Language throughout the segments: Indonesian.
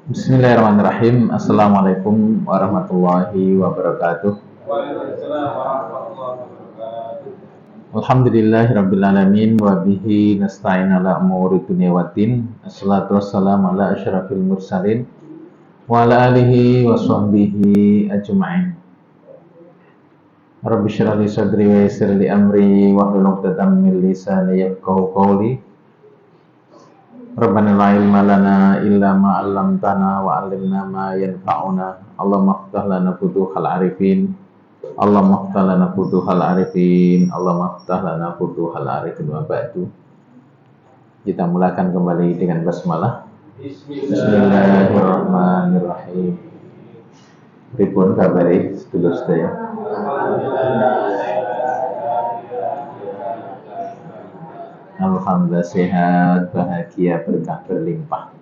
Bismillahirrahmanirrahim. Assalamualaikum warahmatullahi wabarakatuh. Waalaikumsalam warahmatullahi wabarakatuh. Alhamdulillahirabbil alamin wa bihi nasta'in ala umuri dunya waddin. Assalatu wassalamu ala asyrafil mursalin wa ala alihi wa sahbihi ajma'in. Rabbi shrah li sadri wa yassir li amri wahlul 'uqdatam min lisani yafqahu qawli. Rabbana la ilma lana illa ma 'allamtana wa 'allimna ma yanfa'una. Allahumma iftah lana futuhal arifin. Allahumma iftah lana futuhal arifin. Allahumma iftah lana futuhal arifin wa ba'du. Kita mulakan kembali dengan basmalah. Bismillahirrahmanirrahim. Pripun kabare sedulur sedaya? Alhamdulillah sehat, bahagia, berkah berlimpah.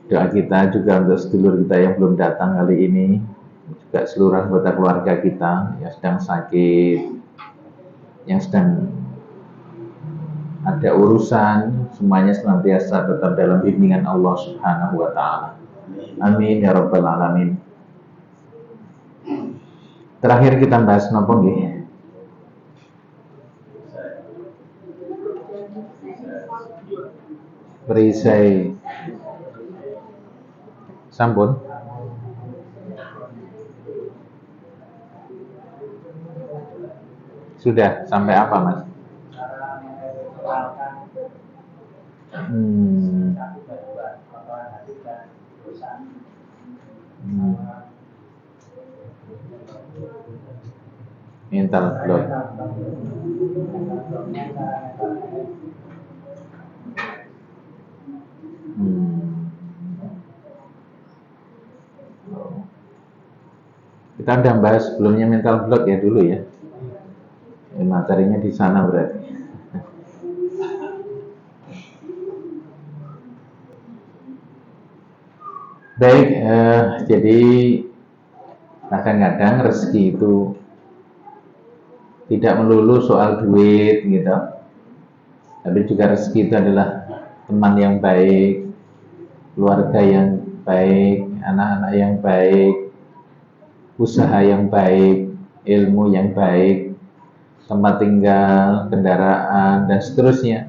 Doa kita juga untuk sedulur kita yang belum datang kali ini, juga seluruh anggota keluarga kita yang sedang sakit, yang sedang ada urusan, semuanya senantiasa tetap dalam bimbingan Allah Subhanahu wa Ta'ala. Amin ya Rabbal Alamin. Terakhir kita bahas napa nggih? Perisai sampun. Sudah sampai apa, Mas? Hmm. Mental block. Kita udah bahas sebelumnya mental block ya dulu ya. Materinya di sana berarti. Baik, jadi kadang-kadang rezeki itu tidak melulu soal duit gitu, tapi juga rezeki itu adalah teman yang baik, keluarga yang baik, anak-anak yang baik, usaha yang baik, ilmu yang baik, tempat tinggal, kendaraan, dan seterusnya.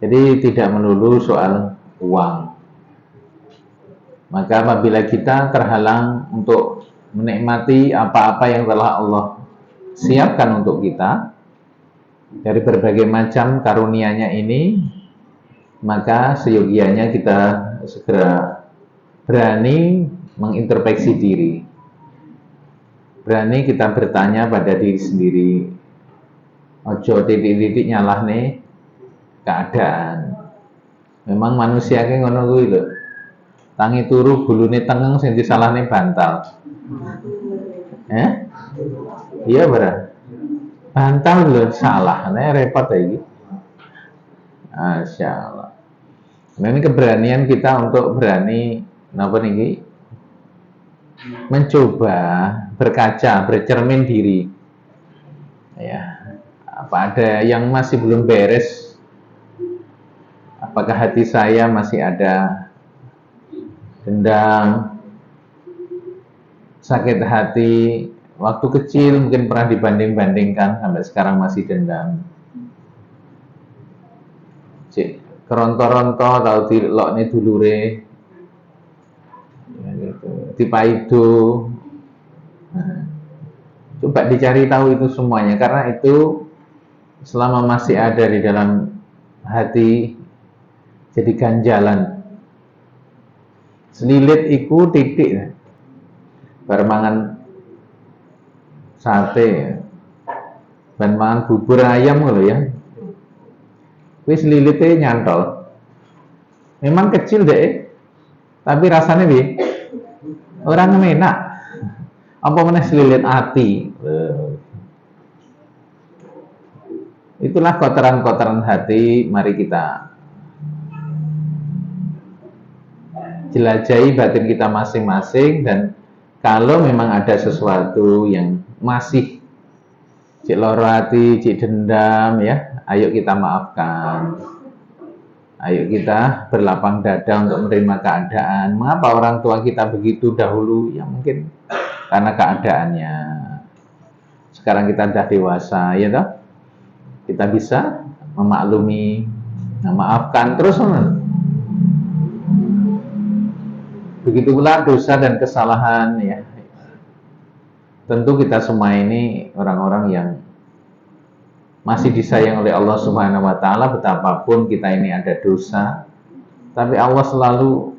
Jadi tidak melulu soal uang. Maka apabila kita terhalang untuk menikmati apa-apa yang telah Allah siapkan untuk kita dari berbagai macam karunia-Nya ini, maka seyogianya kita segera berani mengintrospeksi diri. Berani kita bertanya pada diri sendiri. Ojo titik-titik nyalahne keadaan. Memang manusia ki ngono kuwi lho. Tangi turu gulune tengeng sing disalahne bantal. Iya bener. Bantal lho salah, repot iki. Masya Allah. Nah, ini keberanian kita untuk berani napa niki? Mencoba berkaca, bercermin diri. Ya, apa ada yang masih belum beres? Apakah hati saya masih ada dendam, sakit hati, waktu kecil mungkin pernah dibanding-bandingkan sampai sekarang masih dendam. Cik, keronto-ronto atau dilokne dulure, ya gitu. Dipaido. Coba dicari tahu itu semuanya, karena itu selama masih ada di dalam hati jadi ganjalan. Selilit iku titik barmangan sate dan mangan bubur ayam lho ya. Wis lilite nyantol. Memang kecil deh, tapi rasanya bi orang enak. Apa meneh selilit hati. Itulah kotoran-kotoran hati. Mari kita jelajahi batin kita masing-masing, dan kalau memang ada sesuatu yang masih cik loro hati, cik dendam ya, ayo kita maafkan. Ayo kita berlapang dada untuk menerima keadaan. Mengapa orang tua kita begitu dahulu? Ya mungkin karena keadaannya. Sekarang kita sudah dewasa, ya toh? Kita bisa memaklumi, memaafkan terus. Begitu pula dosa dan kesalahan, ya. Tentu kita semua ini orang-orang yang masih disayang oleh Allah Subhanahu wa taala, betapapun kita ini ada dosa, tapi Allah selalu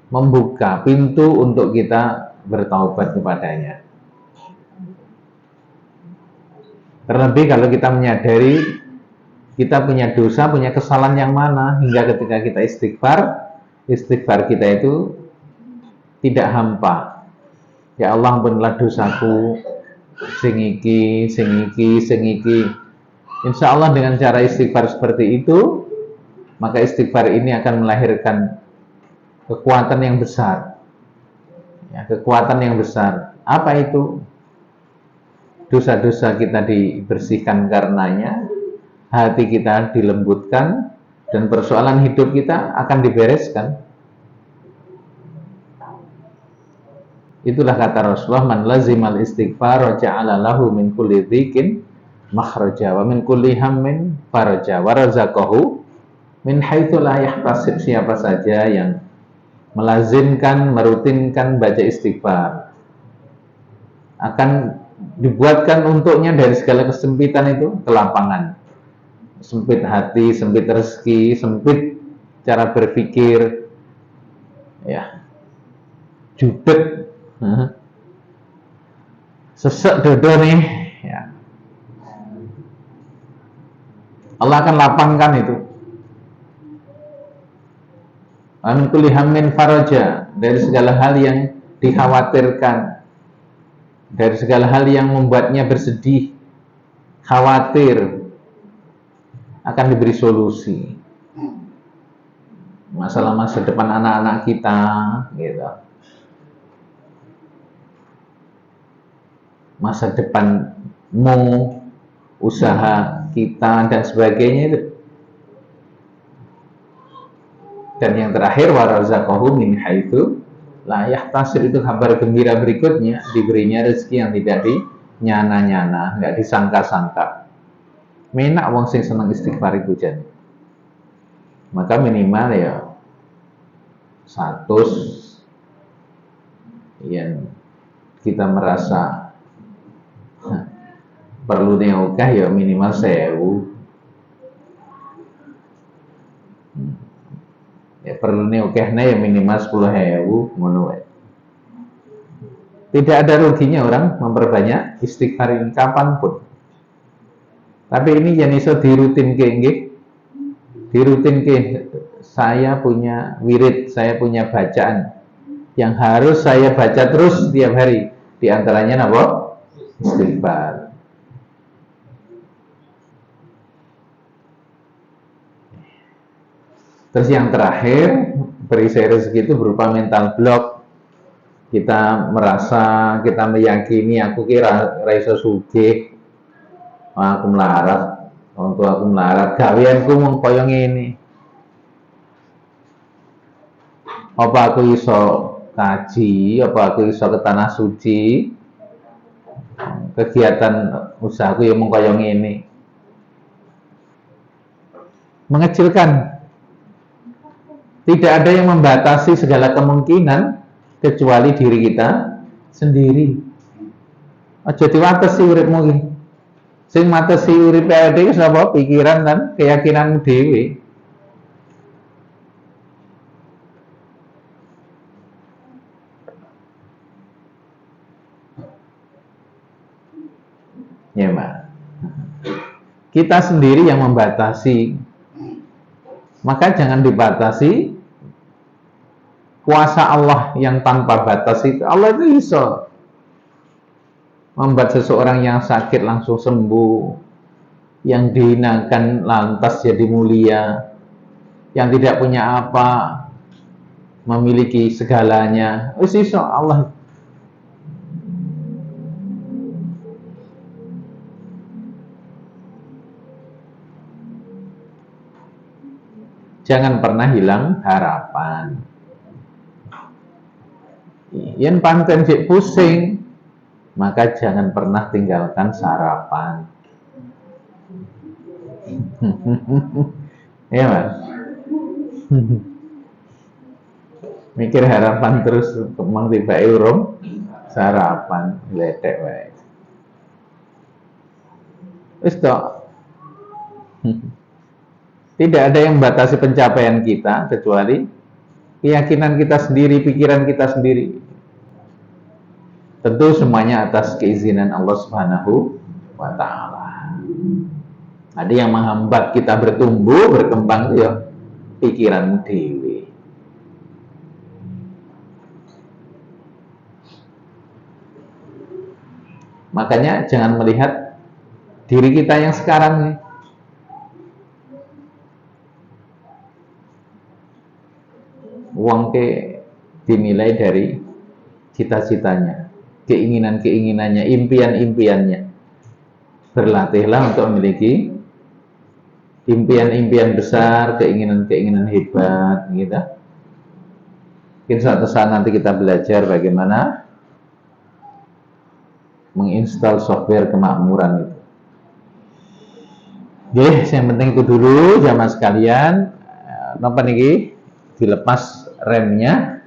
membuka pintu untuk kita bertaubat kepadanya. Terlebih kalau kita menyadari kita punya dosa, punya kesalahan yang mana, hingga ketika kita istighfar kita itu tidak hampa. Ya Allah, ampunilah dosaku, sing iki. Insya Allah dengan cara istighfar seperti itu, maka istighfar ini akan melahirkan kekuatan yang besar. Ya, kekuatan yang besar. Apa itu? Dosa-dosa kita dibersihkan karenanya, hati kita dilembutkan, dan persoalan hidup kita akan dibereskan. Itulah kata Rasulullah, man lazimal istighfar wa ja'ala lahu min kulli dhikin makhraja wa min kulli hammin faraja wa razaqahu min haitsu la yahtasib. Siapa saja yang melazimkan, merutinkan baca istighfar, akan dibuatkan untuknya dari segala kesempitan itu kelapangan. Sempit hati, sempit rezeki, sempit cara berpikir, ya, judet, sesek dodo nih, ya. Allah akan lapangkan itu. Amin kulli hammin faraja, dari segala hal yang dikhawatirkan, dari segala hal yang membuatnya bersedih, khawatir, akan diberi solusi. Masalah masa depan anak-anak kita, gitu. Masa depanmu, usaha kita, dan sebagainya itu. Dan yang terakhir, warazaqahu min haitsu la yahtasib, itu kabar gembira berikutnya, diberinya rezeki yang tidak dinyana-nyana, nggak disangka-sangka. Menak wong sing seneng istighfar iku jan. Maka minimal ya 100 yang kita merasa perlu neokah ya minimal 1000. Ya perlu neokahnya ya minimal 10.000 ngono wae. Tidak ada ruginya orang memperbanyak istighfar ini kapanpun. Tapi ini yang iso dirutinke nggih. Dirutinke, saya punya wirid, saya punya bacaan yang harus saya baca terus setiap hari. Di antaranya apa? Istighfar. Terus yang terakhir, perisai rezeki itu berupa mental block. Kita merasa, kita meyakini, aku kira raiso sugih, aku melarat, orang tua aku melarat, gaweanku mung koyo ngene. Apa aku iso kaji, apa aku iso ke tanah suci, kegiatan usahaku yang mung koyo ngene. Mengecilkan. Tidak ada yang membatasi segala kemungkinan kecuali diri kita sendiri. Aja diwatesi uripmu iki. Sing matesi uripe dhewe sapa? Pikiran dan keyakinanmu dhewe. Ya, Mbak. Kita sendiri yang membatasi. Maka jangan dibatasi kuasa Allah yang tanpa batas itu. Allah itu bisa membuat seseorang yang sakit langsung sembuh, yang dihinakan lantas jadi mulia, yang tidak punya apa memiliki segalanya. Wis iso Allah. Jangan pernah hilang harapan. Yen pancen cek pusing, maka jangan pernah tinggalkan sarapan. Ya Mas. Mikir harapan terus kemang tiba urung sarapan ledek wae. Wis tok. Tidak ada yang membatasi pencapaian kita kecuali keyakinan kita sendiri, pikiran kita sendiri. Tentu semuanya atas keizinan Allah Subhanahu wa taala. Ada yang menghambat kita bertumbuh, berkembang itu ya pikiran dewi. Makanya jangan melihat diri kita yang sekarang nih. Wong ke dinilai dari cita-citanya, keinginan-keinginannya, impian-impiannya. Berlatihlah untuk memiliki impian-impian besar, keinginan-keinginan hebat, gitu. Mungkin suatu saat nanti kita belajar bagaimana menginstal software kemakmuran itu. Oke, yang penting itu dulu jamaah sekalian. Napa niki? Dilepas remnya,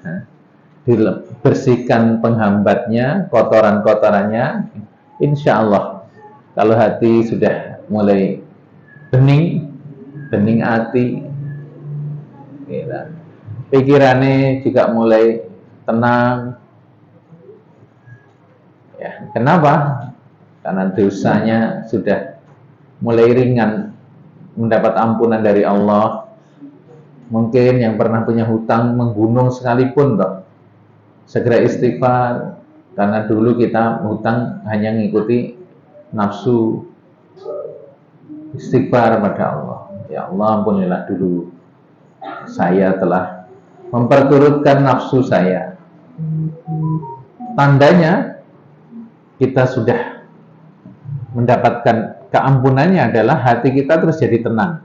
dibersihkan penghambatnya, kotoran-kotorannya. Insya Allah, kalau hati sudah mulai bening hati, gitu. Pikirannya juga mulai tenang. Ya, kenapa? Karena dosanya sudah mulai ringan, mendapat ampunan dari Allah. Mungkin yang pernah punya hutang menggunung sekalipun, toh, segera istighfar. Karena dulu kita hutang hanya mengikuti nafsu. Istighfar pada Allah. Ya Allah, ampunilah dulu. Saya telah memperturutkan nafsu saya. Tandanya kita sudah mendapatkan keampunannya adalah hati kita terus jadi tenang,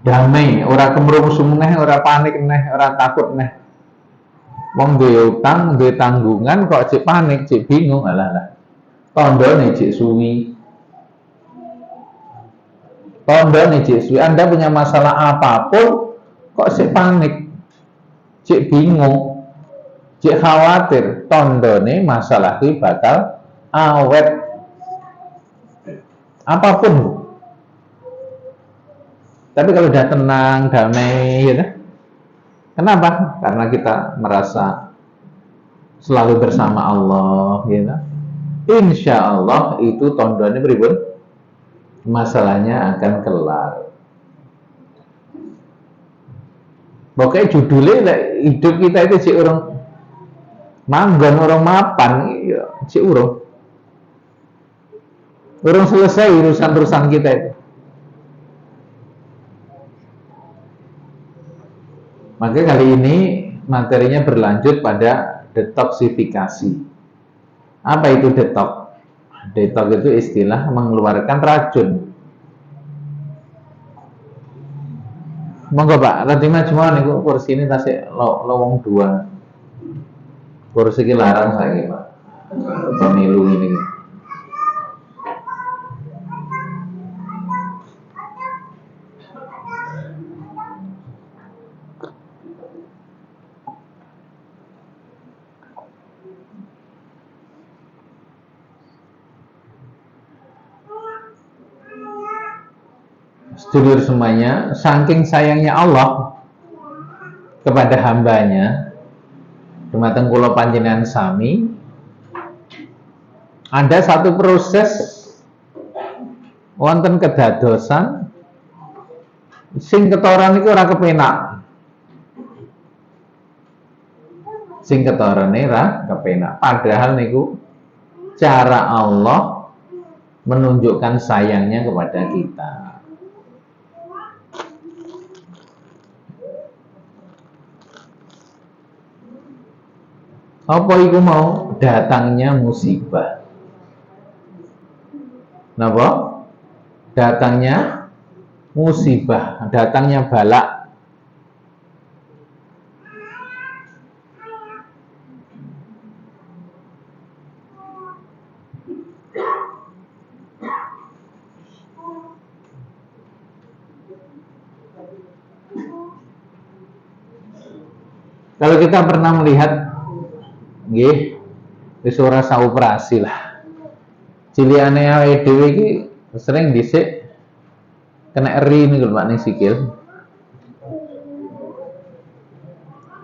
damai, ora kemrungsung neh, ora panik neh, ora takut neh. Wong duwe utang, duwe tanggungan kok cek panik, cek bingung, alah. Tandane cek suwi. Tandane cek suwi. Anda punya masalah apapun kok cek panik, cek bingung, cek khawatir, tandane masalah itu bakal awet. Apapun. Tapi kalau udah tenang, damai, ya, kenapa? Karena kita merasa selalu bersama Allah, ya. Insya Allah itu tandane pripun? Masalahnya akan kelar. Pokoknya judulnya hidup kita itu cik urung manggon, orang mapan, ya, cik urung selesai urusan-urusan kita itu. Maka kali ini materinya berlanjut pada detoksifikasi. Apa itu detox? Detox itu istilah mengeluarkan racun. Monggo Pak, nanti cuma niku kursi ini tasik lowong dua. Kursi ini larang saya Pak. Pemilu ini. Sedulur semuanya, saking sayangnya Allah kepada hambanya, dumateng kula panjenengan sami, ada satu proses wonten kedadosan sing ketoran iku ora kepenak. Sing ketorane ora kepenak. Padahal niku cara Allah menunjukkan sayangnya kepada kita. Apa itu mau? Datangnya musibah. Napa? Datangnya musibah, datangnya bala. Kalau kita pernah melihat, nggih, wis ora operasi lah. Ciliane awake dhewe iki sering dhisik kena eri nih Pak ning sikil.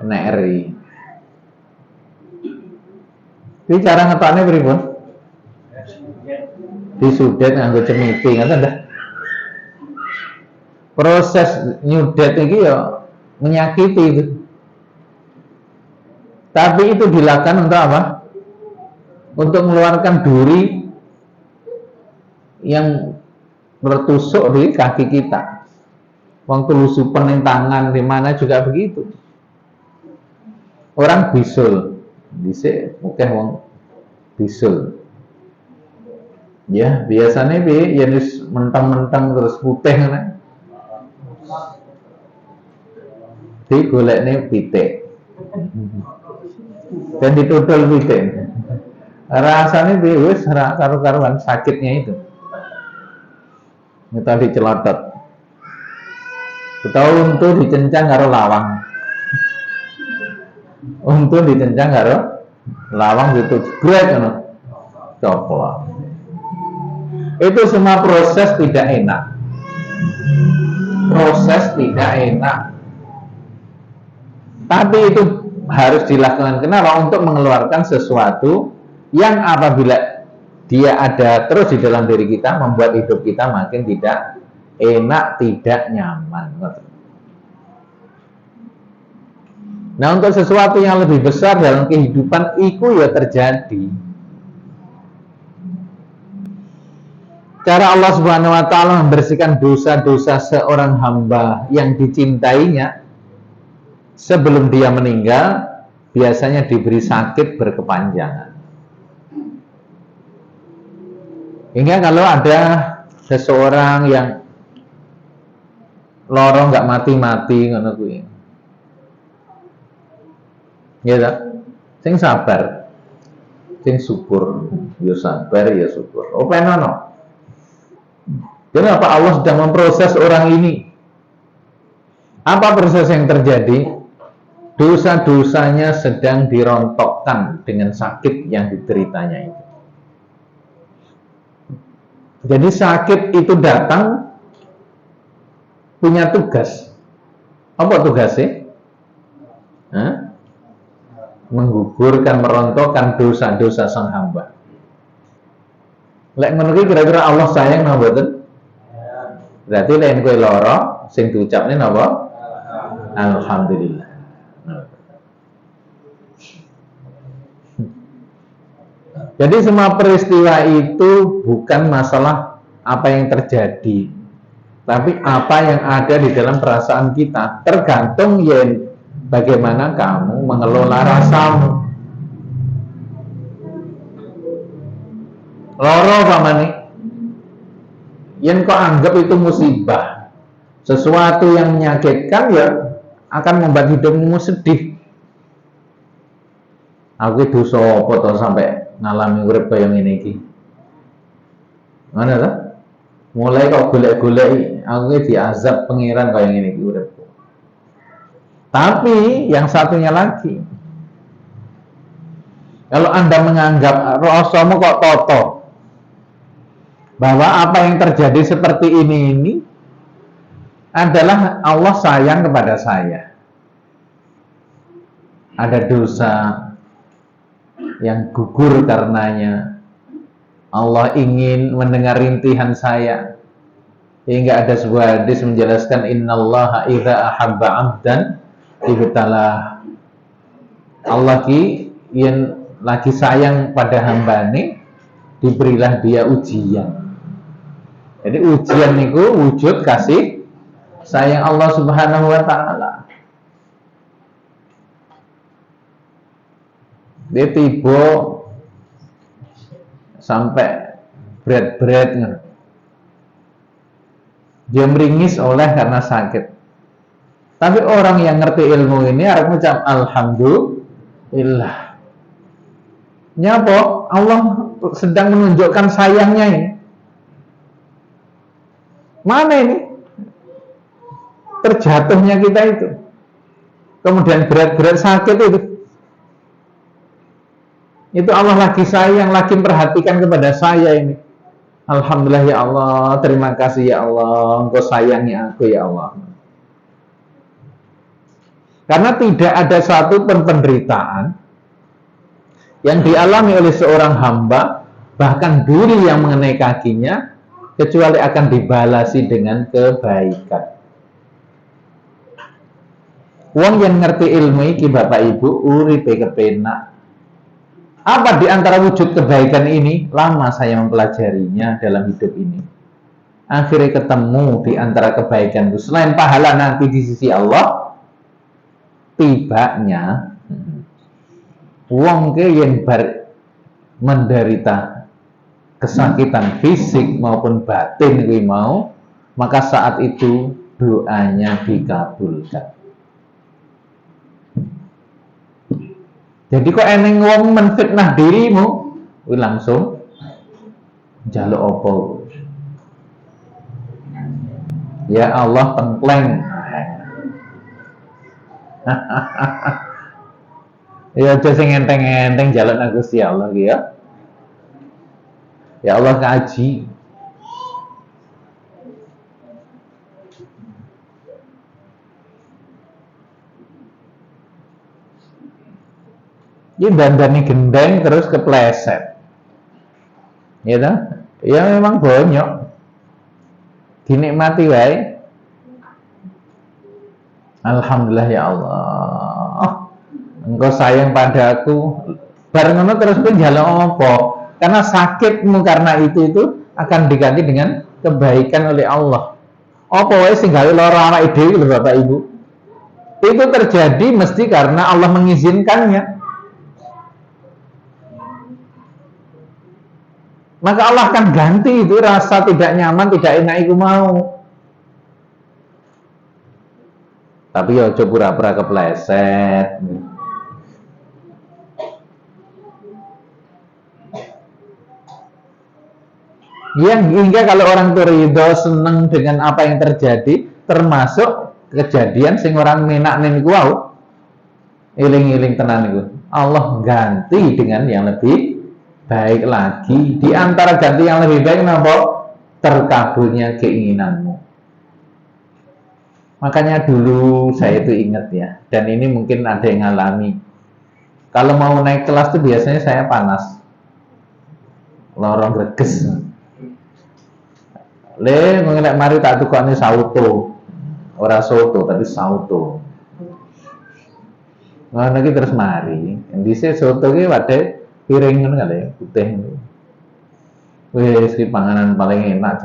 Kena eri. Iki cara ngetokne pripun? Disudet nganggo cemiti, ngoten dah. Proses nyudet iki ya menyakiti itu. Tapi itu dilakukan untuk apa? Untuk mengeluarkan duri yang bertusuk di kaki kita. Wong telusupan ning tangan di mana juga begitu. Orang bisul, dhisik mungkin wong bisul. Ya, biasanya bi yen wis menteng-menteng terus putih ngene. Digolekne pitik. Dan ditutul pitik. Rasanya bi wis ora karu-karuan sakitnya itu. Kita dicelotot. Utawa untu dicencang karo lawang. Untu dicencang karo lawang itu jegrek ngono. Coplok. Itu semua proses tidak enak. Proses tidak enak. Tapi itu harus dilakukan. Kenapa? Untuk mengeluarkan sesuatu yang apabila dia ada terus di dalam diri kita, membuat hidup kita makin tidak enak, tidak nyaman. Nah, untuk sesuatu yang lebih besar dalam kehidupan itu ya terjadi. Cara Allah Subhanahu wa taala membersihkan dosa-dosa seorang hamba yang dicintainya sebelum dia meninggal, biasanya diberi sakit berkepanjangan. Hingga kalau ada seseorang yang loro nggak mati-mati ngono kuwi. Ya tak? Sing sabar. Sing syukur. Ya sabar, ya syukur. Oh penono. Kenapa Allah sedang memproses orang ini? Apa proses yang terjadi? Dosa-dosanya sedang dirontokkan dengan sakit yang dideritanya itu. Jadi sakit itu datang punya tugas. Apa tugasnya? Menggugurkan, merontokkan dosa-dosa sang hamba. Lek ngono iki kira-kira Allah sayang napa mboten? Berarti lain kowe lara sing diucapne napa? Alhamdulillah. Jadi semua peristiwa itu bukan masalah apa yang terjadi, tapi apa yang ada di dalam perasaan kita. Tergantung ya bagaimana kamu mengelola rasamu. Loro pamane, yen kok anggap itu musibah, sesuatu yang menyakitkan ya akan membuat hidupmu sedih. Aku dosa apa to sampai ngalami urip kaya ngene iki. Ngono ta? Mulai kok golek-golek aku diazab pangeran kaya ngene iki uripku. Tapi yang satunya lagi, kalau Anda menganggap rasamu kok toto bahwa apa yang terjadi seperti ini adalah Allah sayang kepada saya. Ada dosa yang gugur karenanya. Allah ingin mendengar rintihan saya. Hingga ada sebuah hadis menjelaskan innallaha idza ahabba 'abdan ibtalah. Allah yang lagi sayang pada hambane, diberilah dia ujian. Jadi ujian niku wujud kasih sayang Allah Subhanahu wa taala. Dia tiba sampai berat-berat. Dia meringis oleh karena sakit. Tapi orang yang ngerti ilmu ini harus mengucap alhamdulillah. Nyapa? Allah sedang menunjukkan sayangnya ini. Mana ini? Terjatuhnya kita itu. Kemudian berat-berat sakit itu. Itu Allah lagi sayang, lagi perhatikan kepada saya ini. Alhamdulillah ya Allah, terima kasih ya Allah, Engkau sayangi aku ya Allah. Karena tidak ada satu pun penderitaan yang dialami oleh seorang hamba, bahkan duri yang mengenai kakinya, kecuali akan dibalasi dengan kebaikan. Wong yang ngerti ilmu iki Bapak Ibu uripe kepenak. Apa di antara wujud kebaikan ini? Lama saya mempelajarinya dalam hidup ini. Akhirnya ketemu di antara kebaikan itu. Selain pahala nanti di sisi Allah, tibanya wong ke yang menderita kesakitan fisik maupun batin kuwi mau, maka saat itu doanya dikabulkan. Jadi kok eneng wong menfitnah dirimu, langsung njaluk apa? Ya Allah tengkleng. Ya aja sing enteng-enteng njaluk nang Gusti Allah ya. Ya Allah kaji. Ini dandani gendeng terus kepleset. Ya toh? Ya memang bonyok. Dinikmati wae. Alhamdulillah ya Allah. Engkau sayang padaku. Bareng ngono terus pun njaluk apa? Karena sakitmu karena itu akan diganti dengan kebaikan oleh Allah. Apa wae sing gawe lara awake dhewe lho Bapak Ibu. Itu terjadi mesti karena Allah mengizinkannya. Maka Allah akan ganti itu rasa tidak nyaman, tidak enak itu mau. Tapi ya coba pura-pura kepleset. Yang hingga kalau orang itu ridho, seneng dengan apa yang terjadi, termasuk kejadian sing orang menak ning iku wau. Iling-iling tenan iku. Allah ganti dengan yang lebih baik lagi. Di antara ganti yang lebih baik apa? Terkabulnya keinginanmu. Makanya dulu saya itu ingat ya, dan ini mungkin ada yang ngalami. Kalau mau naik kelas tuh biasanya saya panas, lorong greges. Le mengelak mari tak tukane sauto, ora soto tapi sauto. Ngono iki terus mari. Dhisik soto ki wade piring ngono kali putih. Wis iki panganan paling enak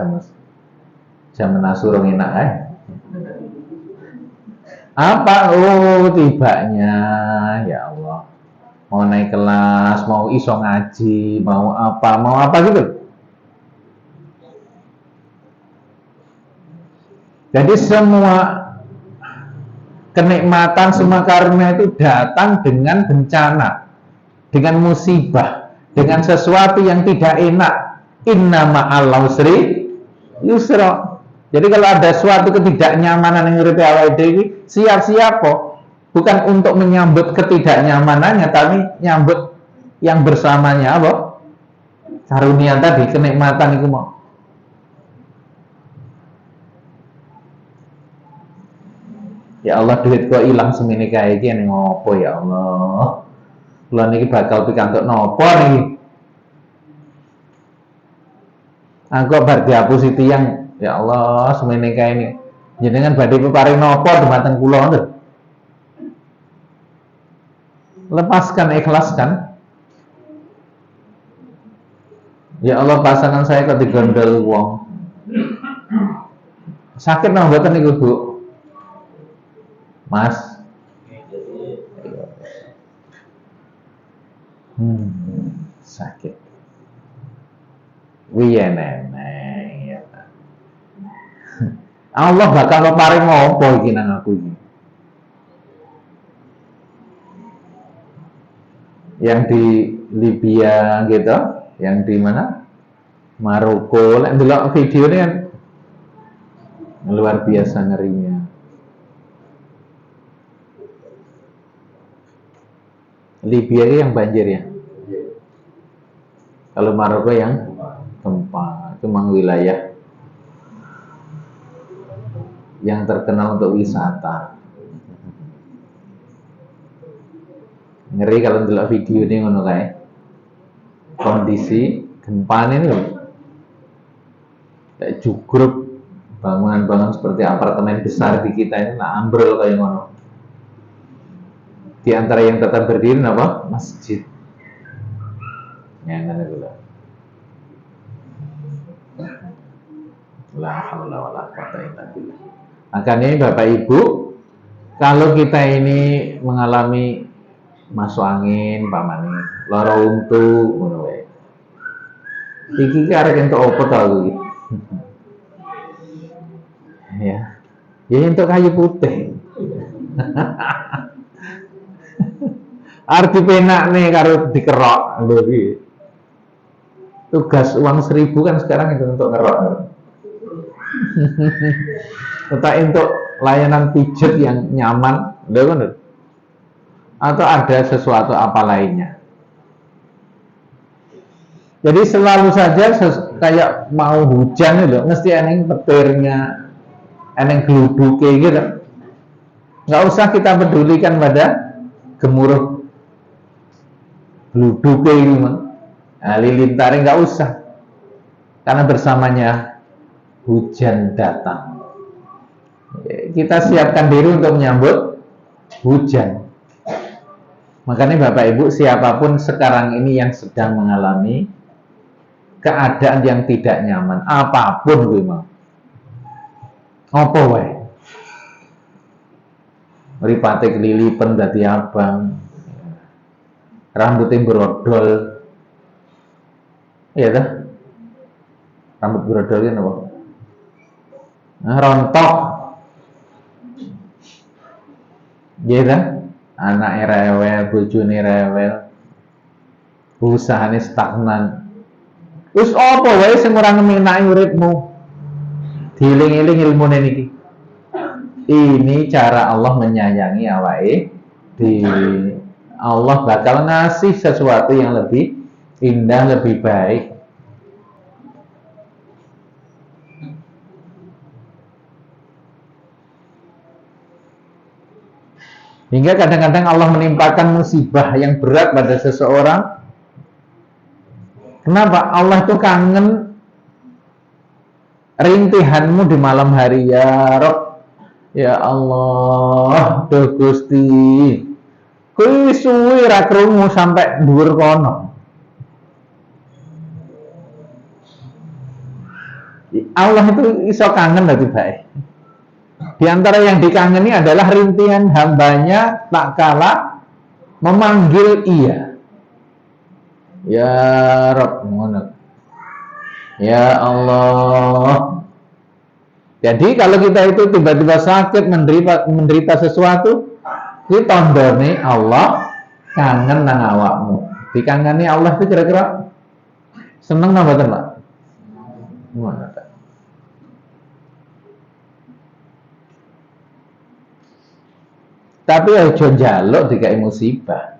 jam nasurung enak Apa? Oh, tibanya ya Allah. Mau naik kelas, mau iso ngaji, mau apa gitu. Jadi semua kenikmatan, semua karunia itu datang dengan bencana, dengan musibah, dengan sesuatu yang tidak enak. Inna ma'al usri yusra. Jadi kalau ada suatu ketidaknyamanan yang nguripi awake dhewe, siap-siap kok. Bukan untuk menyambut ketidaknyamanannya, tapi nyambut yang bersamanya apa? Karunia tadi, kenikmatan itu mau. Ya Allah, duit kok hilang semini kayak gini ngopo ya Allah. Kula niki bakal pikantuk nopo niki. Aku bar dihapus yang ya Allah semene kae ini. Jenengan badhe peparing nopo dumateng kula ngoten. Lepaskan, ikhlaskan. Ya Allah pasangan saya kok digondol wong. Sakit nang mboten niku, Bu? Mas. Sakit. Wiye nenek ya. Allah bakal paring apa iki nang aku iki. Yang di Libya gitu, yang di mana? Maroko. Lek ndelok video ini kan luar biasa ngerinya. Libya ini yang banjir ya. Kalau Maroko yang gempa, itu memang wilayah yang terkenal untuk wisata. Ngeri kalau ndelok video ini ngono kae. Kondisi gempa ini loh. Kayak jugruk bangunan-bangunan seperti apartemen besar di kita ini lah ambrol kayak ngono. Di antara yang tetap berdiri apa? Masjid. Ya ngene lho. La haula wala quwata illa billah. Makanya Bapak Ibu, kalau kita ini mengalami masuk angin, pamane, lara untu, ngono wae. Iki ki arek entuk opo ta iki? Ya. Ya entuk kayu putih. Arti penak nih karo dikerok lho iki. Tugas uang 1.000 kan sekarang itu untuk ngerok. Tetap untuk layanan pijet yang nyaman, lho kan? Atau ada sesuatu apa lainnya. Jadi selalu saja kayak mau hujan lho, mesti eneng petirnya, eneng geluduke gitu. Nggak usah kita pedulikan pada gemuruh geluduke gitu, nah, lilintare nggak usah, karena bersamanya hujan datang. Kita siapkan diri untuk menyambut hujan. Makanya Bapak Ibu, siapapun sekarang ini yang sedang mengalami keadaan yang tidak nyaman, apapun gue mau, apa wae, mripate kelilipan dadi abang, rambutnya brodol, iya dah, rambut brodol itu apa? Rontok, iya dah, anak rewel, bojone rewel, usahane stagnan. Terus apa wae sing ora ngeminaki uripmu? Dieling-eling ilmune niki. Ini cara Allah menyayangi awake dhewe. Allah bakal ngasih sesuatu yang lebih indah, lebih baik. Hingga kadang-kadang Allah menimpakan musibah yang berat pada seseorang. Kenapa? Allah itu kangen rintihanmu di malam hari, ya Rob. Ya Allah, duh Gusti. Kuwi suwi ra krungu sampai dhuwur kono. Allah itu iso kangen dadi bae. Di antara yang dikangeni adalah rintihan hambanya tak kalah memanggil ia. Ya Rabb, ya Allah. Jadi kalau kita itu tiba-tiba sakit, menderita sesuatu, itu tandane Allah kangen nang awakmu. Dikangeni Allah itu kira-kira seneng napa mboten, Pak? Ngono ta. Tapi aja njaluk dikai musibah.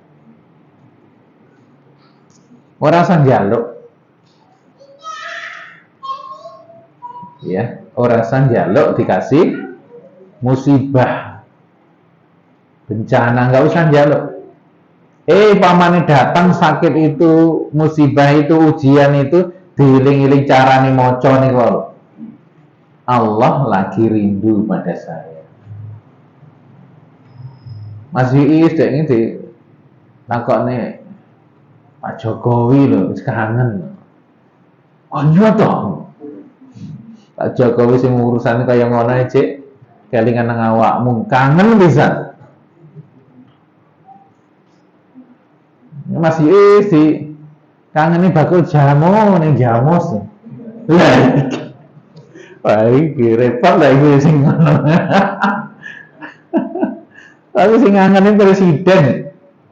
Ora usah njaluk. Ya, ora usah njaluk dikasih musibah. Bencana nggak usah njaluk. Pamane datang sakit itu, musibah itu, ujian itu, diiling-iling carane maca niku. Allah lagi rindu pada saya. Mas Iis dek ini takokne Pak Jokowi loh, kangen. Oh iya toh. Pak Jokowi sing urusan kaya ngono ae, kelingan nang awakmu, kangen pisan. Masih si kangen bakul jamu ning jamos. Lah Wah, iki repot lah iki sing ngono. Tapi sing ngangenin presiden.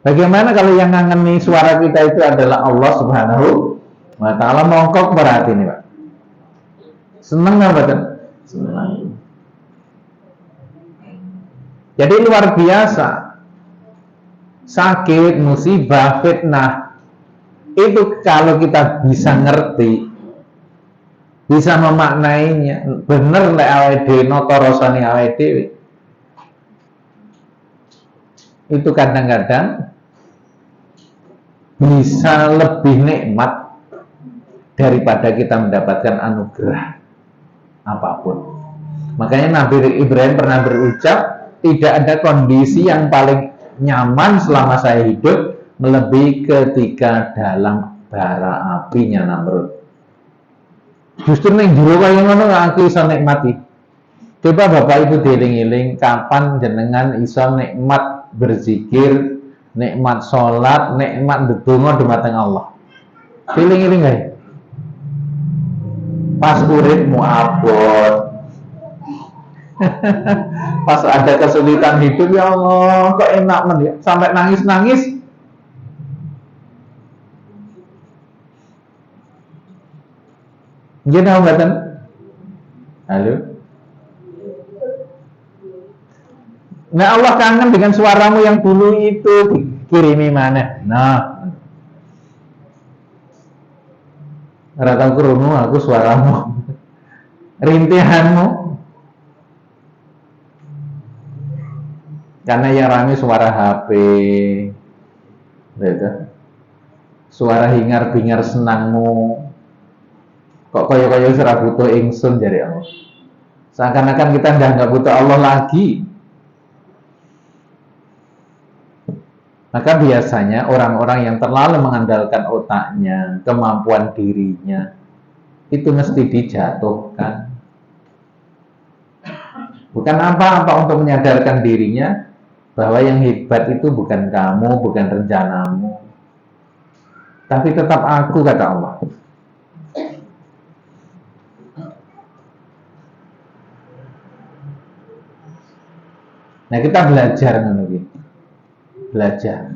Bagaimana kalau yang ngangeni suara kita itu adalah Allah Subhanahu wa taala? Mongkok berarti nih, Pak. Seneng nggak, Pak? Seneng. Jadi luar biasa. Sakit, musibah, fitnah itu kalau kita bisa ngerti, bisa memaknainya, bener lek awake dhewe nata rasane awake dhewe. Itu kadang-kadang bisa lebih nikmat daripada kita mendapatkan anugerah apapun. Makanya Nabi Ibrahim pernah berucap, tidak ada kondisi yang paling nyaman selama saya hidup melebihi ketika dalam bara apinya Namrud. Justru ning jero kaya ngono aku iso nikmati. Coba Bapak Ibu dieling-eling kapan jenengan iso nikmat berzikir, nikmat sholat, nikmat ndedonga dumateng Allah. Dieling-eling ae. Pas uripmu abot. Pas ada kesulitan hidup, ya Allah, kok enak men ya, sampai nangis-nangis. Nggih tahu mboten? Halo. Nah, Allah kangen dengan suaramu yang dulu itu, kirimi mana? Nah. Ora tau krungu aku suaramu. Rintihanmu. Karena yang rame suara HP, gitu. Suara hingar-bingar senangmu, kok kaya-kaya ora butuh ingsun dari Allah. Seakan-akan kita nggak butuh Allah lagi. Maka biasanya orang-orang yang terlalu mengandalkan otaknya, kemampuan dirinya, itu mesti dijatuhkan. Bukan apa-apa untuk menyadarkan dirinya bahwa yang hebat itu bukan kamu, bukan rencanamu, tapi tetap aku, kata Allah. Nah, kita belajar nanti, belajar.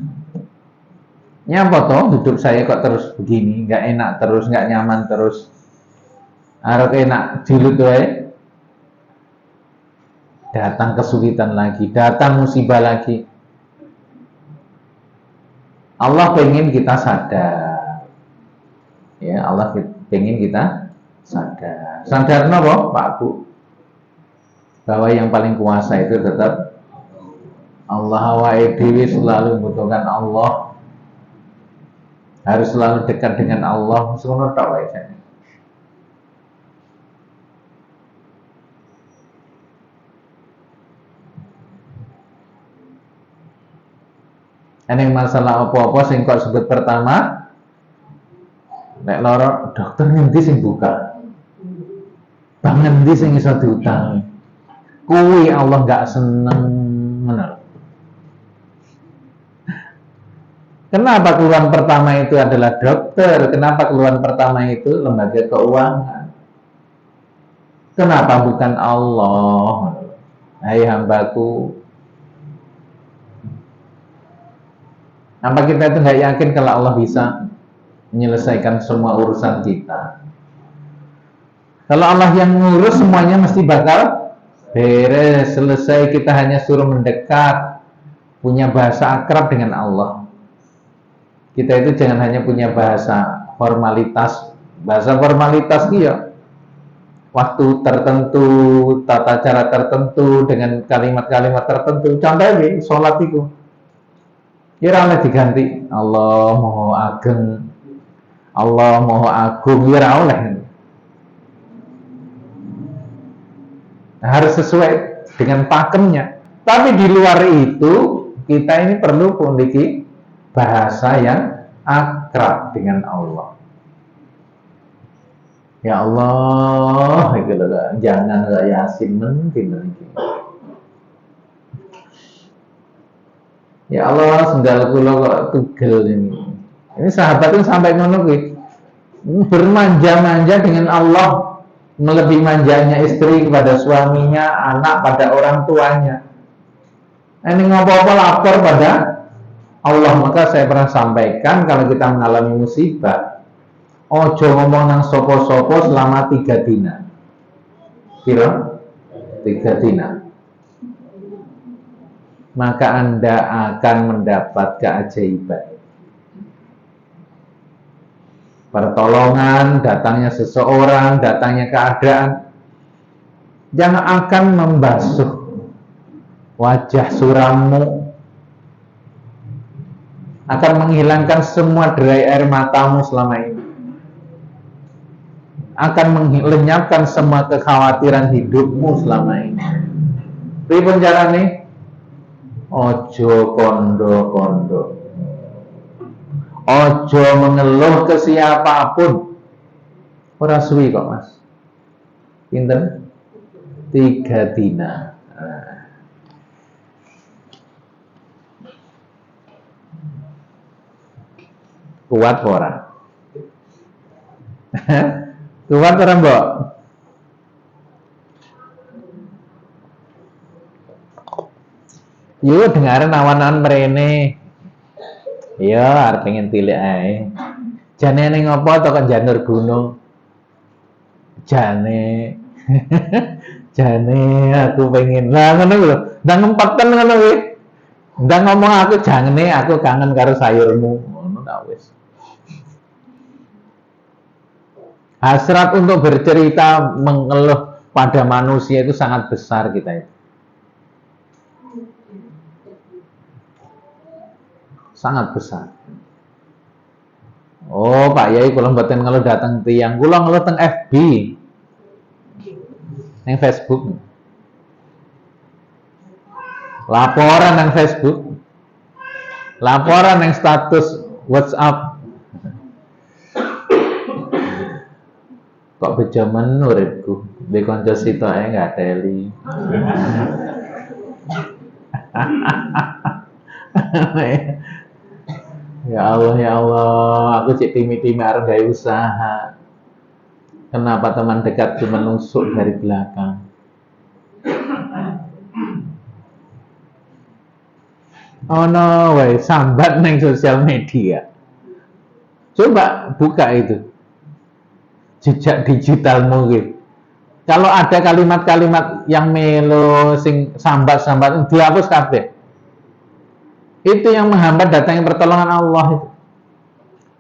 Nyapa toh hidup saya kok terus begini, nggak enak terus, nggak nyaman terus. Harus enak jilut wae. Datang kesulitan lagi, datang musibah lagi. Allah pengen kita sadar. Ya, Allah pengen kita sadar. Sadar napa, Pak Bu? Bahwa yang paling kuasa itu tetap Allah. Awake dhewe selalu membutuhkan Allah. Harus selalu dekat dengan Allah. Ngono tok wae jane. Eneng masalah apa-apa sing kok sebut pertama, nek loro dokter ngendi sing buka, bang ngendi sing iso diutangi, kuwi Allah nggak seneng, bener. Kenapa keluhan pertama itu adalah dokter? Kenapa keluhan pertama itu lembaga keuangan? Kenapa bukan Allah? Hai hambaku, apa kita itu nggak yakin kalau Allah bisa menyelesaikan semua urusan kita? Kalau Allah yang ngurus semuanya mesti bakal beres, selesai. Kita hanya suruh mendekat, punya bahasa akrab dengan Allah. Kita itu jangan hanya punya bahasa formalitas. Bahasa formalitas dia waktu tertentu, tata cara tertentu, dengan kalimat-kalimat tertentu. Contohnya sholat itu kira oleh diganti Allah Maha Ageng, Allah Maha Agung, kira oleh. Harus sesuai dengan pakemnya. Tapi di luar itu kita ini perlu memiliki bahasa yang akrab dengan Allah. Ya Allah, jangan nggak Yasin mending. Ya Allah, sendal kula kok tugel ini. Ini sahabat itu sampai ngono kuwi. Bermanja-manja dengan Allah. Melebihi manjanya istri kepada suaminya, anak pada orang tuanya. Ini ngopo-ngopo lapor pada Allah. Maka saya pernah sampaikan, kalau kita mengalami musibah, ojo ngomong nang sopo-sopo selama 3 dina. Kira 3 dina. Maka Anda akan mendapat keajaiban. Pertolongan, datangnya seseorang, datangnya keadaan yang akan membasuh wajah surammu, akan menghilangkan semua derai air matamu selama ini, akan melenyapkan semua kekhawatiran hidupmu selama ini. Pripun carane? Ojo kondo-kondo, ojo mengeluh ke siapapun. Ora suwi kok mas, pinten 3 dina. Kuat ora? Kuat ora mbok? Yuk dengaran awan-awan merene. Ya, arep pengen tilik ae. Jane ning ngopo to kok janur gunung? Jane. Jane aku pengen. Lah ngono lho. Ndang ngempeten ngono kuwi. Ndang ngomong aku jane aku kangen karo sayurmu. Ngono ta wis. Hasrat untuk bercerita mengeluh pada manusia itu sangat besar kita itu. Sangat besar. Oh Pak Yai kula mboten ngeluh dateng tiyang, kula ngeluh teng FB. Nang Facebook. Laporan nang Facebook. Laporan nang status WhatsApp. Kok bejo men uripku. Dhe kanca sitoke enggak teli. Ya Allah, aku cek timi-timi arep gawe usaha. Kenapa teman dekatku menusuk dari belakang? Oh no, way, sambat neng sosial media. Coba buka itu jejak digitalmu gitu. Kalau ada kalimat-kalimat yang melo sing sambat-sambat dihapus kabeh. Itu yang menghambat datangnya pertolongan Allah itu.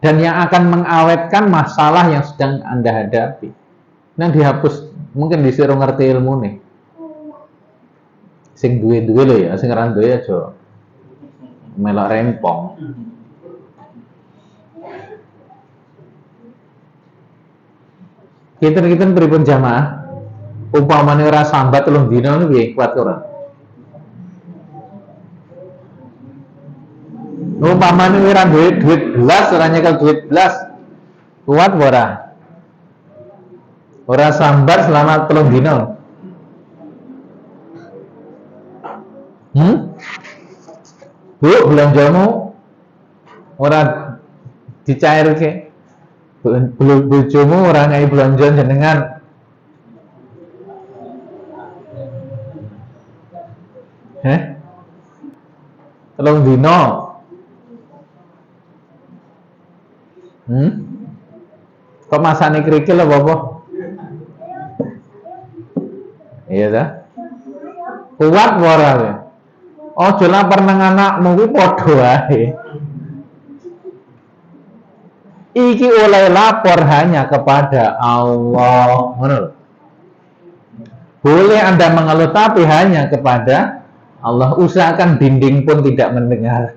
Dan yang akan mengawetkan masalah yang sedang Anda hadapi. Yang dihapus, mungkin disuruh ngerti ilmu nih. Sing duwe-duwe lho ya, sing ora duwe aja melok rempong. Kita pripun jamaah? Umpamane ora sambat 3 dina niku piye kuat ora? Umpamane ora duwe duit belas, ora nyekel duit belas. Kuat ora? Ora sambat selama 3 dina. Bu, belanjamu ora dicairke. Bojomu ora ngai belanja jenengan. Telung dino. Kok masane krikil apa? Iya dah. Kuat ora kowe? Ojo lapar nang anakmu kuwi padha wae. Iki oleh lapor hanya kepada Allah. Boleh Anda mengeluh tapi hanya kepada Allah. Usahakan dinding pun tidak mendengar.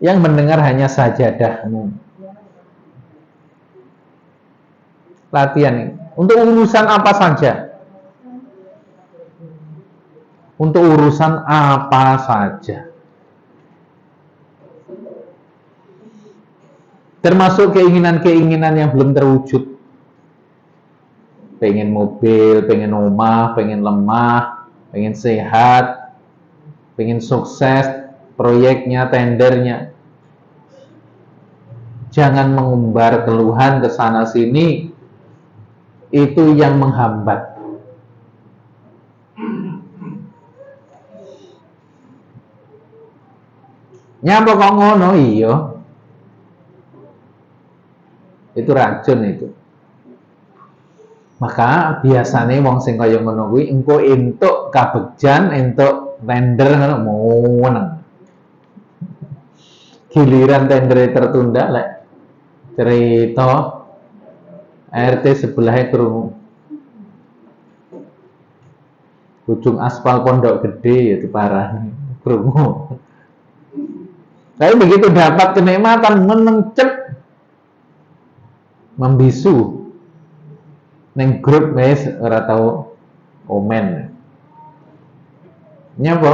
Yang mendengar hanya sajadahmu. Latihan ini. Untuk urusan apa saja. Untuk urusan apa saja. Termasuk keinginan-keinginan yang belum terwujud. Pengen mobil, pengen rumah, pengen lemah, pengen sehat, pengen sukses, proyeknya, tendernya. Jangan mengumbar keluhan ke sana sini. itu yang menghambat. Nyapa kok ngono? Iya, itu racun itu. Maka biasanya wong sing kaya ngono kuwi engko entuk kabegjan, entuk tender ngono meneng. Giliran tender tertunda lek cerita RT sebelahnya krungu. Ujung aspal Pondok Gede ya diparani krungu. Tapi begitu dapat kenikmatan menencep membisu neng grup wis ora tau komen. Nyapa?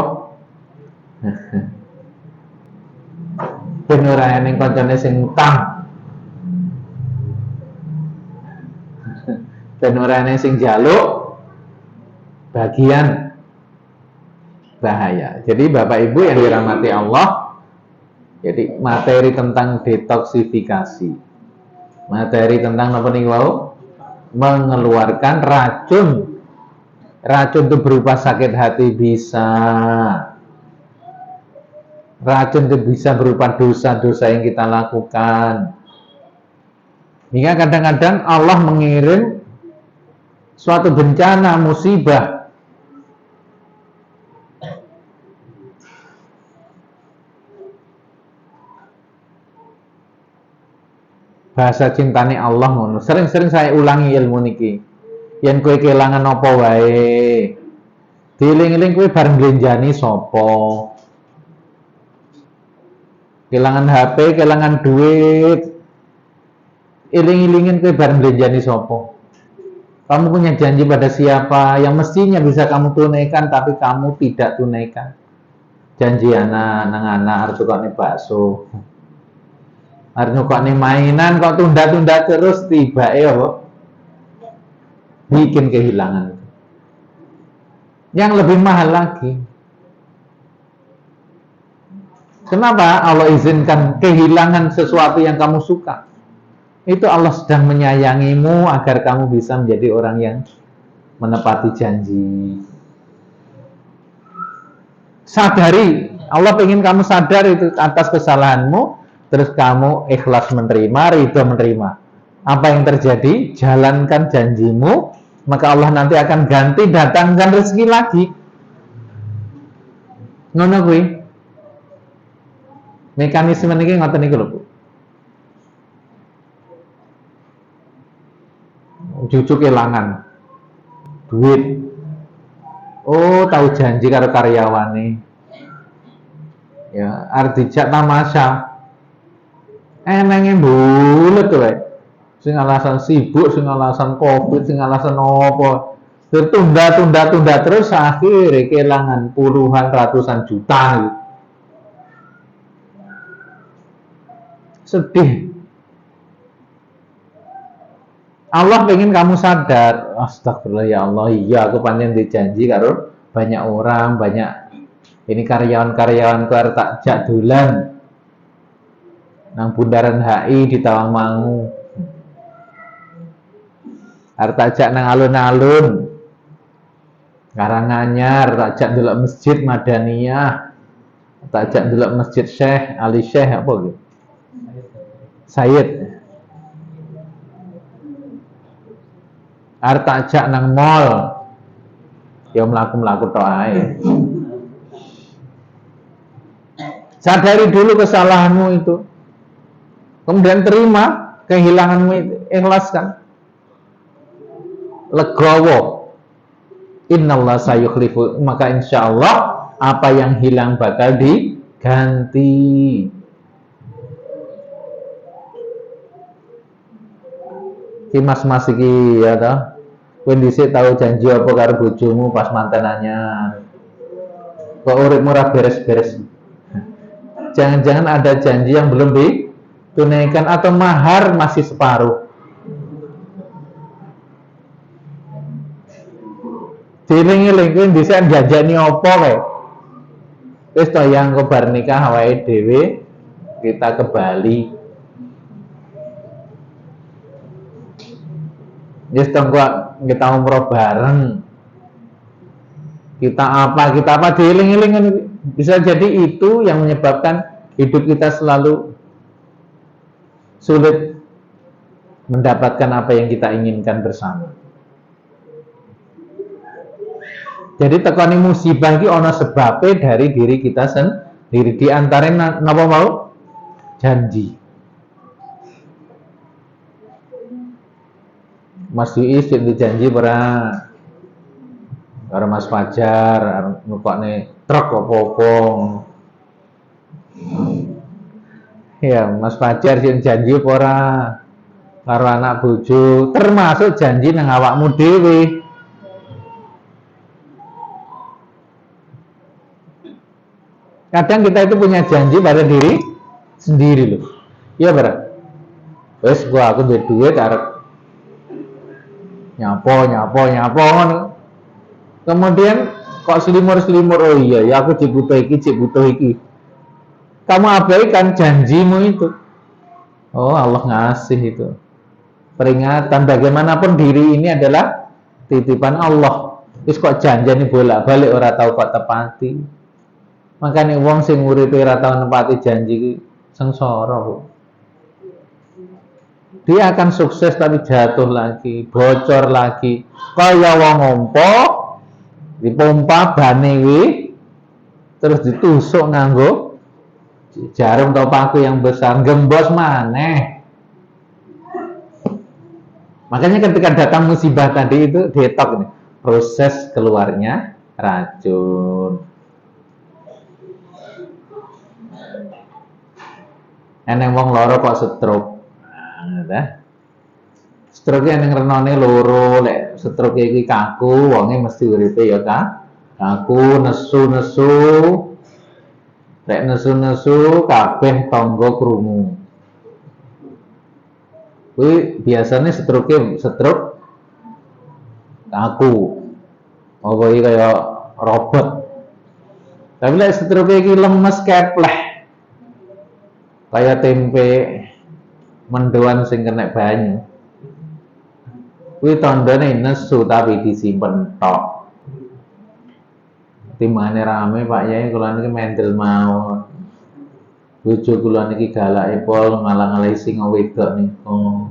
Ben ora eneng kancane sing utang. Ben ora eneng sing njaluk bagian bahaya. Jadi Bapak Ibu yang dirahmati Allah, jadi materi tentang detoksifikasi, materi tentang apa nih wow, mengeluarkan racun. Racun itu berupa sakit hati bisa, racun itu bisa berupa dosa-dosa yang kita lakukan. Hingga kadang-kadang Allah mengirim suatu bencana, musibah, bahasa cintane Allah ngono. Sering-sering saya ulangi ilmu niki. Yen kowe kelangan apa wae, dieling-eling kowe bareng nglenjani sapa. Kelangan HP, kelangan duit, iling-ilingin kowe bareng nglenjani sapa. Kamu punya janji pada siapa yang mestinya bisa kamu tunaikan tapi kamu tidak tunaikan. Janji anak harus tukane bakso. Harus tukane mainan kok tunda-tunda terus tibake apa? Bikin kehilangan. Yang lebih mahal lagi. Kenapa Allah izinkan kehilangan sesuatu yang kamu suka? Itu Allah sedang menyayangimu agar kamu bisa menjadi orang yang menepati janji. Sadari, Allah ingin kamu sadar itu atas kesalahanmu, terus kamu ikhlas menerima, ridho menerima. Apa yang terjadi? Jalankan janjimu, maka Allah nanti akan ganti, datangkan rezeki lagi. Ngono kuwi. Mekanisme niki ngoten niku lho, Bu. Cucu kelangan duit, oh tahu janji karo karyawane ya arep dijak tamasya enenge bulet wae, sing alasan sibuk, sing alasan covid, sing alasan apa, tertunda terus akhirnya kelangan puluhan ratusan juta gitu. Sedih. Allah pengen kamu sadar, astagfirullah ya Allah, iya aku pancen dijanji karo banyak orang, banyak ini karyawan-karyawanku arep tak jak dolan nang Bundaran HI di Tawangmangu. Arep tak jak nang alun-alun Karanganyar, tak jak ndelok Masjid Madaniyah, tak jak ndelok Masjid Syekh Ali Syekh apa gitu. Sayyid. Arep tak jak nang mall. Ya mlaku-mlaku tok ae. Sadari dulu kesalahanmu itu. Kemudian terima kehilanganmu itu, ikhlaskan. Legowo. Innallaha sayukhlifu, maka insyaallah apa yang hilang bakal diganti. Ki mas-mas iki ya toh. Kowe dhisik tahu janji apa karo bojomu pas mantenannya. Kok uripmu ora beres-beres. Jangan-jangan ada janji yang belum ditunaikan atau mahar masih separuh. Diling-iling kowe dhisik janjani apa kae. Wis to yang kobar nikah awake dhewe kita ke Bali. Yes, kita umroh bareng. Kita apa dieling-eling, bisa jadi itu yang menyebabkan hidup kita selalu sulit mendapatkan apa yang kita inginkan bersama. Jadi tekani musibah iki ana sebabe dari diri kita sendiri. Di antara napa mau? Janji. Mas Yuis jadi janji ora karo Mas Fajar arep nukokne truk apa-apa. Ya, Mas Fajar sing janji apa ora karo anak bojo, termasuk janji nang awakmu dhewe. Kadang kita itu punya janji pada diri sendiri loh. Iya berat. Wes aku duit duit arep nyapo. Kemudian kok selimur, oh iya ya aku cek butuh iki. Kamu abaikan janjimu itu. Oh Allah ngasih itu. Peringatan bagaimanapun diri ini adalah titipan Allah. Terus kok janjane bolak-balik ora tahu kok tepati. Makanya wong sing uripe ora tau nepati janji sengsara, Bu. Dia akan sukses tapi jatuh lagi, bocor lagi. Kaya wong ngompo dipompa bane terus ditusuk nganggo jarum atau paku yang besar, gembos maneh. Makanya ketika datang musibah tadi itu detok nih, proses keluarnya racun. Eneng wong loro kok stroke. Nah, stroke eneng renone loro, lek stroke iki kaku, wonge mesti uripe ya kaku, nesu. Lek nesu kabeh tangga krungu. Kuwi biasanya stroke kaku. Apa iki kaya robot. Tapi lek stroke iki lemes kepleh. Kayak tempe mendoan sing kena banyu. Kuwi tandane nesu tapi disimpen tok. Timane rame Pak Yai kula niki mendel mawon. Bojo kula niki galake pol ngalang-alangi sing wedok niku.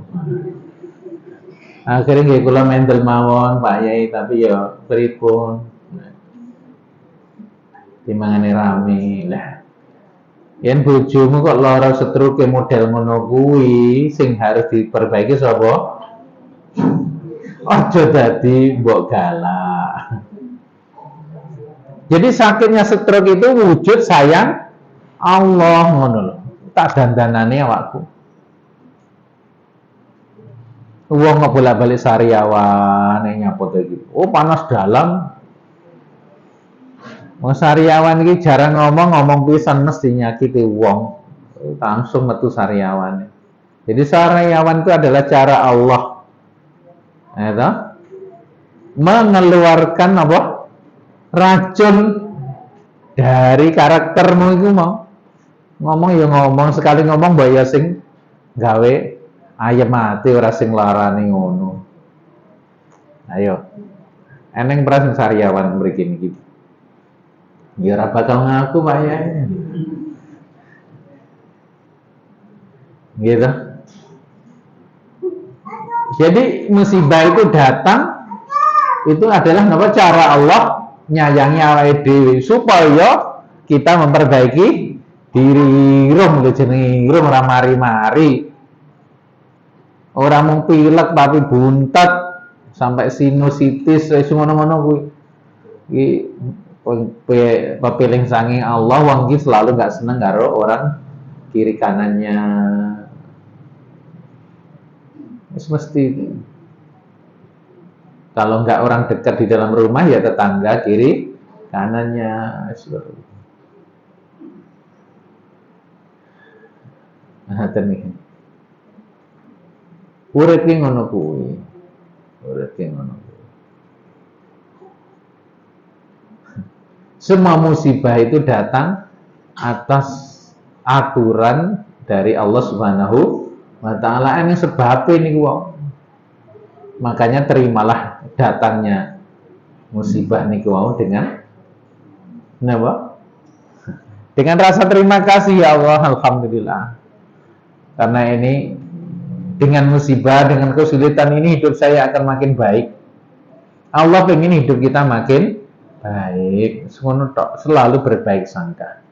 Akhirnya nggih kula mendel mawon Pak Yai tapi ya pripun. Timangane rame lah. Yen bojomu kok lara stroke model ngono kuwi sing harus diperbaiki sapa? Aja dadi mbok galak. Jadi sakitnya stroke itu wujud sayang Allah ngono lho. Tak dandanane awakku. Wong kok bolak-balik Sariawan nyapot iki. Oh panas dalam. Wong Sariawan iki jarang ngomong pisan mesti nyakiti wong. Langsung metu Sariawan. Jadi Sariawan itu adalah cara Allah mengeluarkan apa? Racun dari karaktermu itu mau. Ngomong ya ngomong, sekali ngomong mbok ya sing gawe ayem mati ora sing larani ngono. Ayo. Eneng pras Sariawan mriki niki. Ya ora bakal ngaku Pak ya. Gitu. Jadi musibah itu datang itu adalah cara Allah nyayangi awake dhewe supaya kita memperbaiki diri rum lho jenenge rum ora mari-mari. Ora mung pilek tapi buntet sampai sinusitis wis ngono-ngono kuwi. Iki pepiling sanging Allah wong iki selalu enggak seneng karo orang kiri kanannya. Mesti kalau enggak orang dekat di dalam rumah ya tetangga kiri kanannya seperti itu. Nah, tenan. Urip ki ngono kuwi. Semua musibah itu datang atas aturan dari Allah Subhanahu wa taala. Ini sebab ini wong. Makanya terimalah datangnya musibah niku wau dengan napa? Dengan rasa terima kasih, ya Allah, alhamdulillah. Karena ini dengan musibah, dengan kesulitan ini hidup saya akan makin baik. Allah pengen hidup kita makin baik. Selalu berbaik sangka.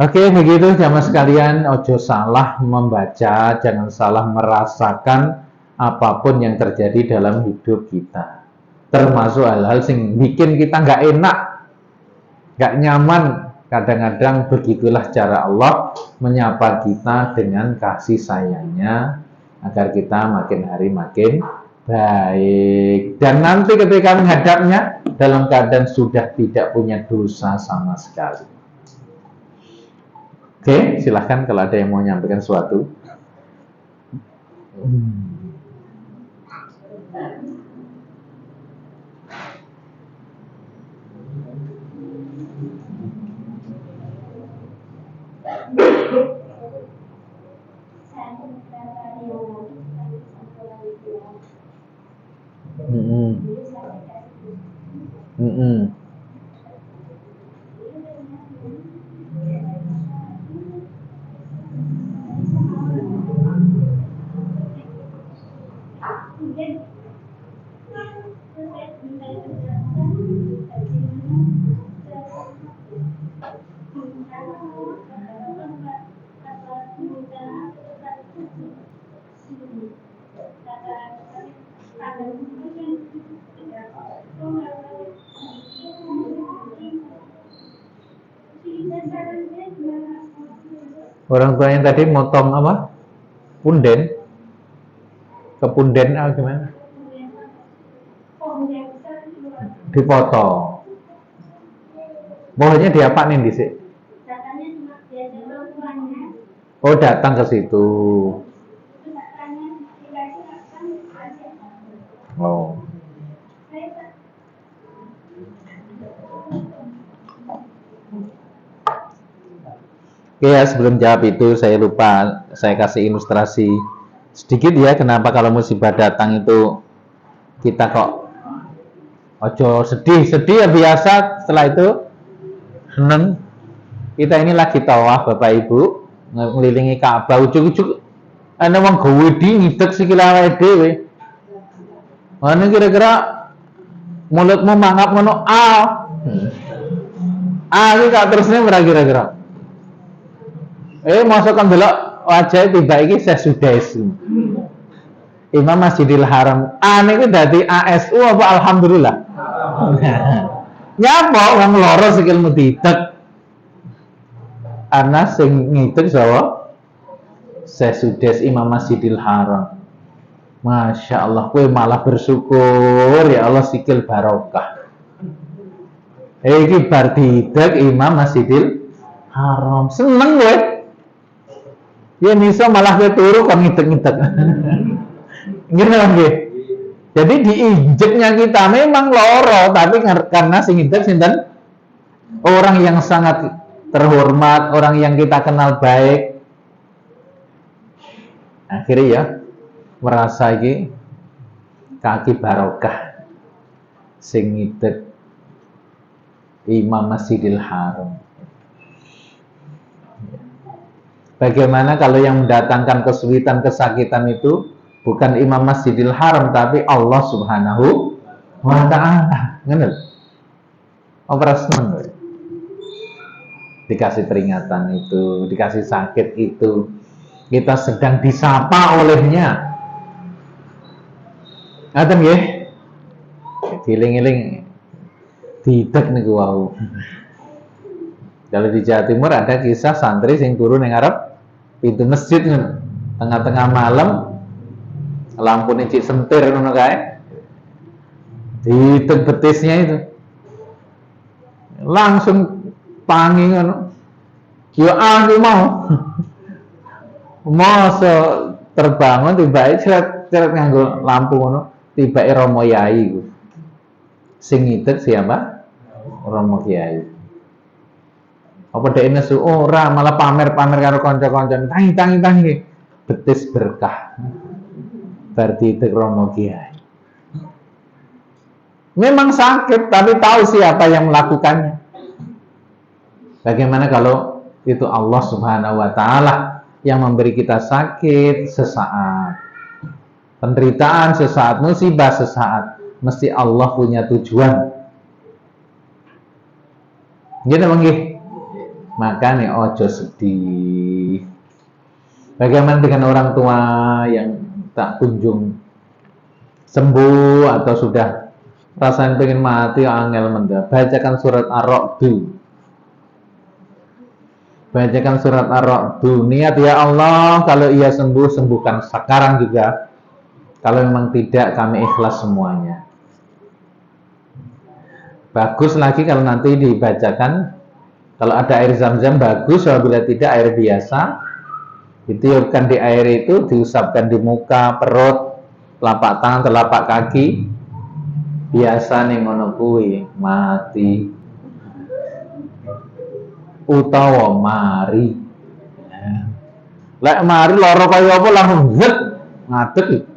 Oke, begitu jamaah sekalian, ojo salah membaca, jangan salah merasakan apapun yang terjadi dalam hidup kita. Termasuk hal-hal yang bikin kita nggak enak, nggak nyaman. Kadang-kadang begitulah cara Allah menyapa kita dengan kasih sayangnya agar kita makin hari makin baik. Dan nanti ketika menghadapnya dalam keadaan sudah tidak punya dosa sama sekali. Oke, silahkan kalau ada yang mau menyampaikan sesuatu. Orang tua yang tadi motong apa? Punden? Kepunden atau gimana? Dipotong. Pokoknya diapain di sini? Oh, datang ke situ. Oh. Oke ya, sebelum jawab itu saya lupa saya kasih ilustrasi sedikit ya, kenapa kalau musibah datang itu kita kok ojo sedih ya biasa, setelah itu seneng. Kita ini lagi tawaf Bapak Ibu ngelilingi Ka'bah, ujuk-ujuk ana wong gawedi ngidek sikile awake dhewe. Ana kira-kira mulutmu mangap ngono iki gak terusnya ora kira-kira. Masukkan delok wajah tiba iki sesudah Imam Masjidil Haram. Niku dadi ASU apa alhamdulillah? Nyapa wong loro sikilmu didek. Ana sing ngidek sapa? Sesudes Imam Masjidil Haram. Masya Allah, kowe malah bersyukur ya Allah sikil barokah. Iki bar didek Imam Masjidil Haram. Seneng kowe. Ya bisa malah kowe turu kon ngidek-ngidek. Nggih. Jadi diinjeknya kita memang loro, tapi karena sing ngidek sinten? Orang yang sangat terhormat, orang yang kita kenal baik. Akhirnya ya merasa iki kaki barokah sing ngidek Imam Masjidil Haram. Bagaimana kalau yang mendatangkan kesulitan, kesakitan itu bukan Imam Masjidil Haram tapi Allah Subhanahu wa ta'ala. Ngono. Operasi dikasih peringatan itu, dikasih sakit itu, kita sedang disapa olehnya. Ngaten nggih? Giling-giling didek niku wau. Kalau di Jawa Timur ada kisah santri sing turun yang ngarep pintu masjid tengah-tengah malam, lampu cik sentir ngono kae. Didek betisnya itu. Langsung tangi ngono. Ya aku mau. Masa terbangun tiba-tiba ceret nganggo lampu ngono, tiba-tiba Romo Yai iku. Sing ngidek siapa? Romo Kiai. Apa dhek nesu ora, malah pamer karo kanca-kanca. Tangi. Betis berkah. berarti itu romo kiai. Memang sakit, tapi tahu siapa yang melakukannya. Bagaimana kalau itu Allah Subhanahu wa Ta'ala yang memberi kita sakit sesaat, penderitaan sesaat, musibah sesaat, mesti Allah punya tujuan. Gitu nggih. Makanya ojo sedih. Bagaimana dengan orang tua yang tak kunjung sembuh atau sudah rasanya pengen mati, angel mendah. Bacakan surat Ar-Ra'd. Bacakan surat Ar-Ra'd. Niat ya Allah, kalau ia sembuh, sembuhkan sekarang juga. Kalau memang tidak, kami ikhlas semuanya. Bagus lagi kalau nanti dibacakan, kalau ada air zam-zam bagus, apabila tidak air biasa, ditiupkan di air itu, diusapkan di muka, perut, telapak tangan, telapak kaki. Biasa nih ngono kuwi mati utawa mari. Lek mari lara kaya apa langsung zet ngadeg.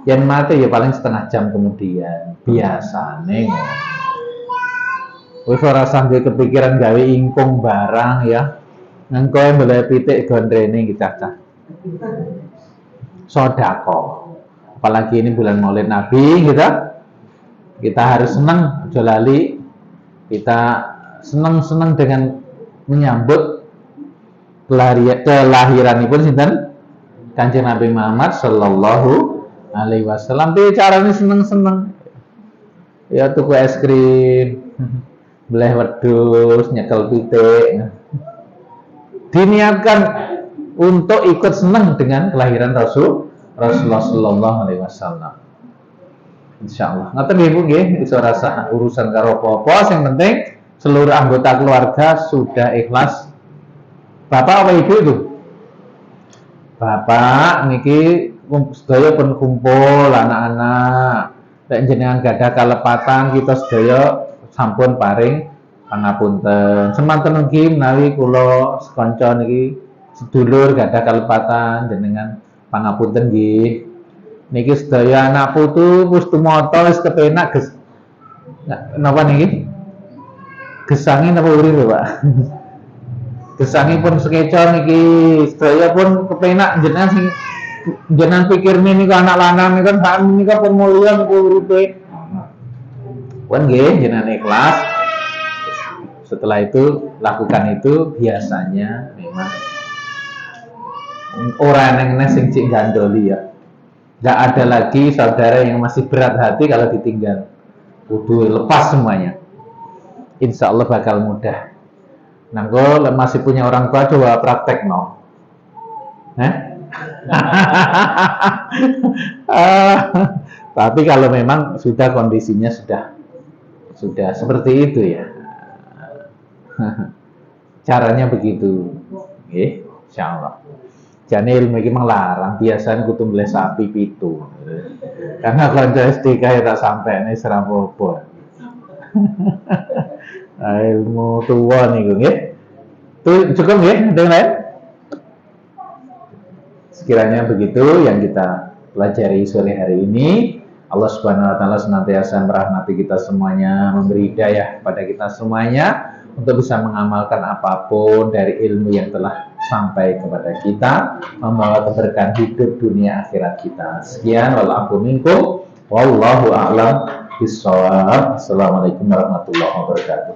Yen mati ya paling setengah jam kemudian. Biasane wis ora sampe kepikiran gawe ingkung barang ya. Engko mbeleh pitik gondrene iki cacah. Sedekah. Apalagi ini bulan Maulid Nabi kita harus senang, aja lali. Kita senang-senang dengan menyambut kelahiranipun sinten Kanjeng Nabi Muhammad sallallahu alaihi wasallam. Piye carane seneng-seneng? Ya tuku es krim, beleh wedhus, nyekel pitik. Diniatkan untuk ikut senang dengan kelahiran Rasulullah sallallahu alaihi wasallam. Insyaallah. Ngoten nggih Bu nggih, iso rasa urusan karo apa-apa, sing penting seluruh anggota keluarga sudah ikhlas. Bapak apa Ibu itu? Bapak niki sedaya pun kumpul anak-anak. Lek jenengan gadah kalepatan kita sedaya sampun paring pangapunten. Semanten ugi menawi kula sekanca niki sedulur gadah kalepatan jenengan pangapunten nggih. Niki sedaya anak putu wis tumata wis kepenak ges. Napa niki? Gesange napa urip, Pak? Gesangipun sekeca niki sedaya pun kepenak jenengan pikirne niku anak lanang niku kan sak menika pun mulya niku uripe. Pun nggih jenengan ikhlas. Setelah itu lakukan itu biasanya memang orang yang sing cik gandoli ya. Gak ada lagi saudara yang masih berat hati kalau ditinggal. Kudu lepas semuanya. Insya Allah bakal mudah. Nah, kalau masih punya orang tua coba praktek no. Tapi kalau memang sudah kondisinya sudah seperti itu ya. Caranya begitu. Insya Allah. Jane ilmu iki melarang, biasanya kudu mleh sapi pitu. Karena kanca SD kae tak sampene ora apa-apa. Ilmu tua niku nggih. Cukup nggih, ada yang lain? Sekiranya begitu yang kita pelajari sore hari ini. Allah Subhanahu wa taala senantiasa merahmati kita semuanya, memberi hidayah pada kita semuanya untuk bisa mengamalkan apapun dari ilmu yang telah sampai kepada kita, membawa keberkahan hidup dunia akhirat kita. Sekian, wallahu minkum, wallahu a'lam bishawab. Assalamualaikum warahmatullahi wabarakatuh.